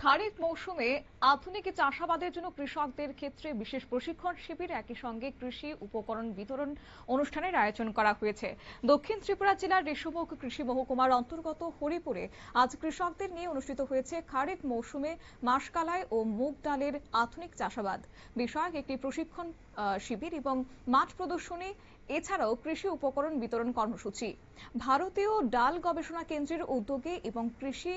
খারিফ মৌসুমে আধুনিক চাষাবাদের জন্য কৃষকদের ক্ষেত্রে বিশেষ প্রশিক্ষণ শিবির একই সঙ্গে কৃষি উপকরণ বিতরণ অনুষ্ঠানের আয়োজন করা হয়েছে। দক্ষিণ ত্রিপুরা জেলার রেশমুখ কৃষি মহকুমার অন্তর্গত হরিপুরে আজ কৃষকদের নিয়ে অনুষ্ঠিত হয়েছে খারিফ মৌসুমে মাসকালাই ও মুগ ডালের আধুনিক চাষাবাদ বিষয়ক একটি প্রশিক্ষণ শিবির এবং মাঠ প্রদর্শনী, এছাড়াও কৃষি উপকরণ বিতরণ কর্মসূচি। ভারতীয় ডাল গবেষণা কেন্দ্রের উদ্যোগে এবং কৃষি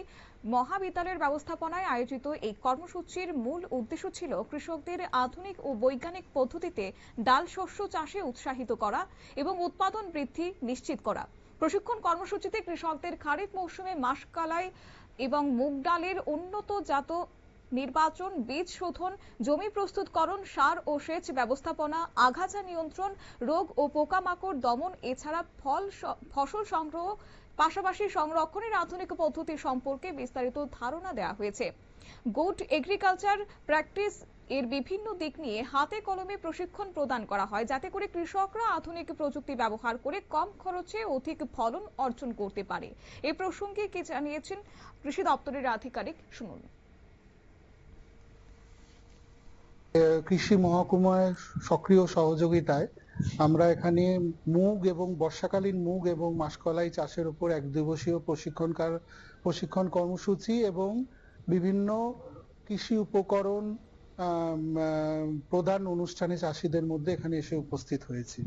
মহাবিদ্যালয়ের ব্যবস্থাপনায় আয়োজিত এই কর্মসূচির মূল উদ্দেশ্য ছিল কৃষকদের আধুনিক ও বৈজ্ঞানিক পদ্ধতিতে ডাল শস্য চাষে উৎসাহিত করা এবং উৎপাদন বৃদ্ধি নিশ্চিত করা। প্রশিক্ষণ কর্মসূচিতে কৃষকদের খারিফ মৌসুমে মাসকালাই এবং মুগ ডালের উন্নত জাত নির্বাচন, বীজ শোধন, জমি প্রস্তুতকরণ, সার ও সেচ ব্যবস্থাপনা, আগাছা নিয়ন্ত্রণ, রোগ ও পোকামাকড় দমন, এছাড়া ফসল সংগ্রহ পাশাপাশি সংরক্ষণের আধুনিক পদ্ধতি সম্পর্কে বিস্তারিত ধারণা দেওয়া হয়েছে। গুড এগ্রিকালচার প্র্যাকটিস এর বিভিন্ন দিক নিয়ে হাতে কলমে প্রশিক্ষণ প্রদান করা হয়, যাতে করে কৃষকরা আধুনিক প্রযুক্তি ব্যবহার করে কম খরচে অধিক ফলন অর্জন করতে পারে। এই প্রসঙ্গে কি জানিয়েছেন কৃষি দপ্তরের আধিকারিক, শুনুন। কৃষি মহকুমার সক্রিয় সহযোগিতায় আমরা এখানে মুগ এবং বর্ষাকালীন মুগ এবং মাসকলাই চাষের উপর এক দিবসীয় প্রশিক্ষণ কর্মসূচি এবং বিভিন্ন কৃষি উপকরণ প্রদান অনুষ্ঠানে চাষিদের মধ্যে এখানে এসে উপস্থিত হয়েছি।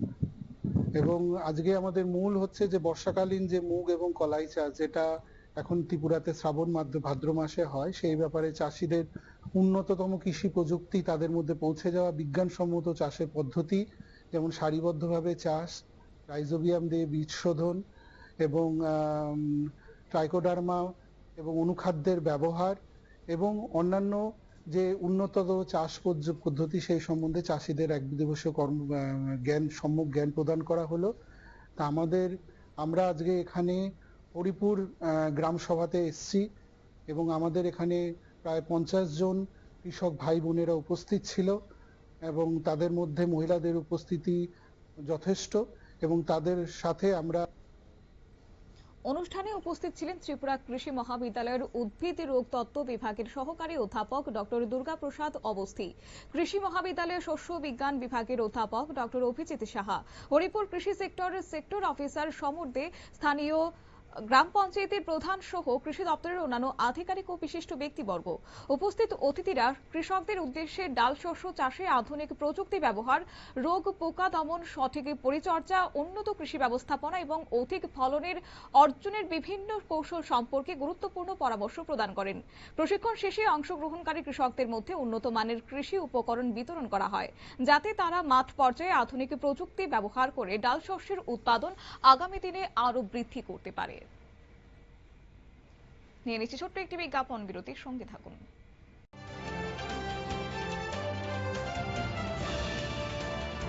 এবং আজকে আমাদের মূল হচ্ছে যে বর্ষাকালীন যে মুগ এবং কলাই চাষ, যেটা এখন ত্রিপুরাতে শ্রাবণ ভাদ্র মাসে হয়, সেই ব্যাপারে চাষিদের উন্নততম কৃষি প্রযুক্তি তাদের মধ্যে পৌঁছে যাওয়া, বিজ্ঞানসম্মত চাষের পদ্ধতি, যেমন সারিবদ্ধভাবে চাষ, রাইজোবিয়াম দিয়ে বীজ শোধন এবং ট্রাইকোডার্মা এবং অনুখাদ্যের ব্যবহার এবং অন্যান্য যে উন্নত চাষ পদ্ধতি, সেই সম্বন্ধে চাষিদের এক দিবসীয় সম্যক জ্ঞান প্রদান করা হলো। তা আমরা আজকে এখানে হরিপুর গ্রাম সভাতে এসছি এবং আমাদের এখানে প্রায় 50 জন কৃষক ভাই বোনেরা উপস্থিত ছিল এবং তাদের মধ্যে মহিলাদের উপস্থিতি যথেষ্ট এবং তাদের সাথে আমরা অনুষ্ঠানে উপস্থিত ছিলেন ত্রিপুরা কৃষি মহাবিদ্যালয়ের উদ্ভিদ রোগ তত্ত্ব বিভাগের সহকারী অধ্যাপক ডক্টর দুর্গা প্রসাদ অবস্থি, কৃষি মহাবিদ্যালয়ের শস্য বিজ্ঞান বিভাগের অধ্যাপক ডক্টর অভিজিৎ সাহা, হরিপুর কৃষি সেক্টর অফিসার সমর দে, স্থানীয় গ্রাম পঞ্চায়েতের প্রধান সহ কৃষি দপ্তরের অন্যান্য আধিকারিক ও বিশিষ্ট ব্যক্তিবর্গ। উপস্থিত অতিথিরা কৃষকদের উদ্দেশ্যে ডাল শস্য চাষে আধুনিক প্রযুক্তি ব্যবহার, রোগ পোকা দমন, সঠিক পরিচর্যা, উন্নত কৃষি ব্যবস্থাপনা এবং অধিক ফলনের অর্জনের বিভিন্ন কৌশল সম্পর্কে গুরুত্বপূর্ণ পরামর্শ প্রদান করেন। প্রশিক্ষণ শেষে অংশগ্রহণকারী কৃষকদের মধ্যে উন্নত মানের কৃষি উপকরণ বিতরণ করা হয়, যাতে তারা মাঠ পর্যায়ে আধুনিক প্রযুক্তি ব্যবহার করে ডাল শস্যের উৎপাদন আগামী দিনে আরো বৃদ্ধি করতে পারে। নিয়ে নিচ্ছি ছোট্ট একটি বিজ্ঞাপন বিরতির সঙ্গে থাকুন।